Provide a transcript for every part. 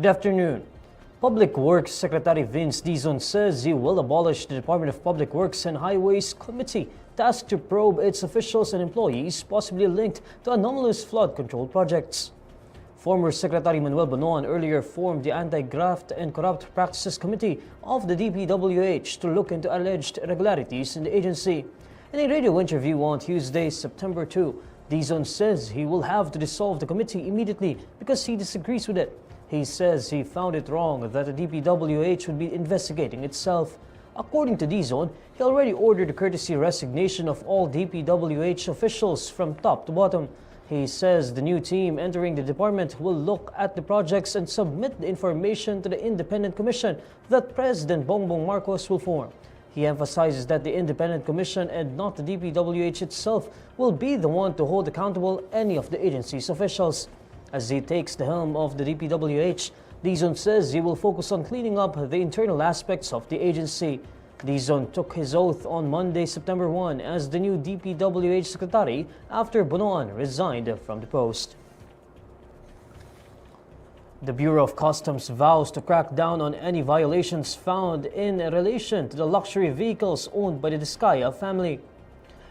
Good afternoon. Public Works Secretary Vince Dizon says he will abolish the Department of Public Works and Highways Committee tasked to probe its officials and employees possibly linked to anomalous flood control projects. Former Secretary Manuel Bonoan earlier formed the Anti-Graft and Corrupt Practices Committee of the DPWH to look into alleged irregularities in the agency. In a radio interview on Tuesday, September 2, Dizon says he will have to dissolve the committee immediately because he disagrees with it. He says he found it wrong that the DPWH would be investigating itself. According to Dizon, he already ordered the courtesy resignation of all DPWH officials from top to bottom. He says the new team entering the department will look at the projects and submit the information to the independent commission that President Bongbong Marcos will form. He emphasizes that the independent commission and not the DPWH itself will be the one to hold accountable any of the agency's officials. As he takes the helm of the DPWH, Dizon says he will focus on cleaning up the internal aspects of the agency. Dizon took his oath on Monday, September 1 as the new DPWH secretary after Bonoan resigned from the post. The Bureau of Customs vows to crack down on any violations found in relation to the luxury vehicles owned by the Discayas family.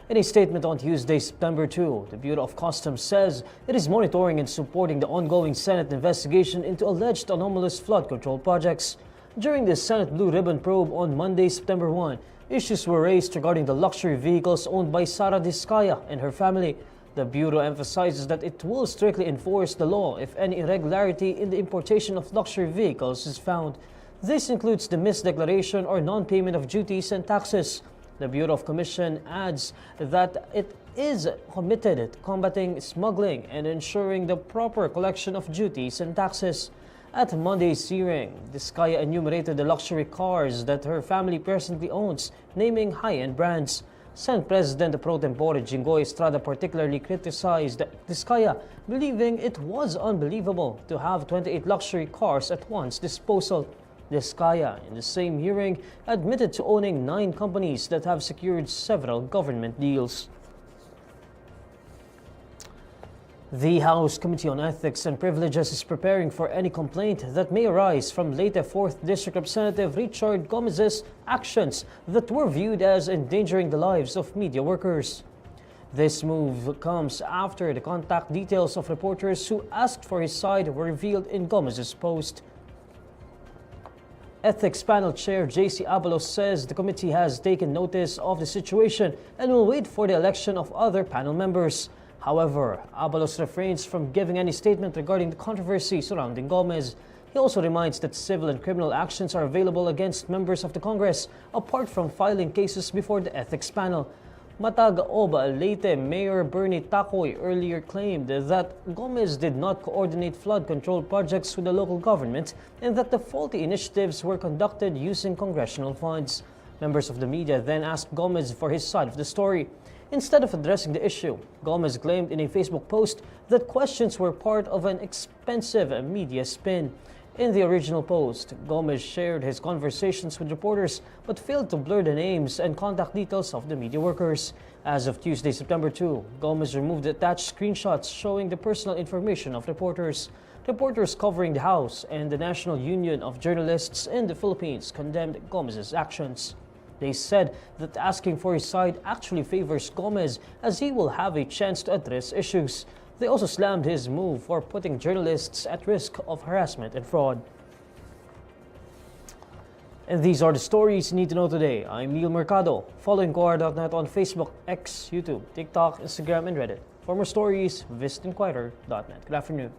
In a statement on Tuesday, September 2, the Bureau of Customs says it is monitoring and supporting the ongoing Senate investigation into alleged anomalous flood control projects. During the Senate Blue Ribbon probe on Monday, September 1, issues were raised regarding the luxury vehicles owned by Sara Discayas and her family. The Bureau emphasizes that it will strictly enforce the law if any irregularity in the importation of luxury vehicles is found. This includes the misdeclaration or non-payment of duties and taxes. The Bureau of Commission adds that it is committed to combating smuggling and ensuring the proper collection of duties and taxes. At Monday's hearing, Discayas enumerated the luxury cars that her family presently owns, naming high-end brands. Senate President Pro Tempore Jinggoy Estrada particularly criticized Discayas, believing it was unbelievable to have 28 luxury cars at one's disposal. Discayas, in the same hearing, admitted to owning 9 companies that have secured several government deals. The House Committee on Ethics and Privileges is preparing for any complaint that may arise from late 4th District Representative Richard Gomez's actions that were viewed as endangering the lives of media workers. This move comes after the contact details of reporters who asked for his side were revealed in Gomez's post. Ethics Panel Chair J.C. Avalos says the committee has taken notice of the situation and will wait for the election of other panel members. However, Avalos refrains from giving any statement regarding the controversy surrounding Gomez. He also reminds that civil and criminal actions are available against members of the Congress, apart from filing cases before the Ethics Panel. Matag-Oba Leyte Mayor Bernie Tacoy earlier claimed that Gomez did not coordinate flood control projects with the local government and that the faulty initiatives were conducted using congressional funds. Members of the media then asked Gomez for his side of the story. Instead of addressing the issue, Gomez claimed in a Facebook post that questions were part of an expensive media spin. In the original post, Gomez shared his conversations with reporters but failed to blur the names and contact details of the media workers. As of Tuesday, September 2, Gomez removed the attached screenshots showing the personal information of reporters. Reporters covering the House and the National Union of Journalists in the Philippines condemned Gomez's actions. They said that asking for his side actually favors Gomez as he will have a chance to address issues. They also slammed his move for putting journalists at risk of harassment and fraud. And these are the stories you need to know today. I'm Neil Mercado. Follow INQUIRER.net on Facebook, X, YouTube, TikTok, Instagram, and Reddit. For more stories, visit INQUIRER.net. Good afternoon.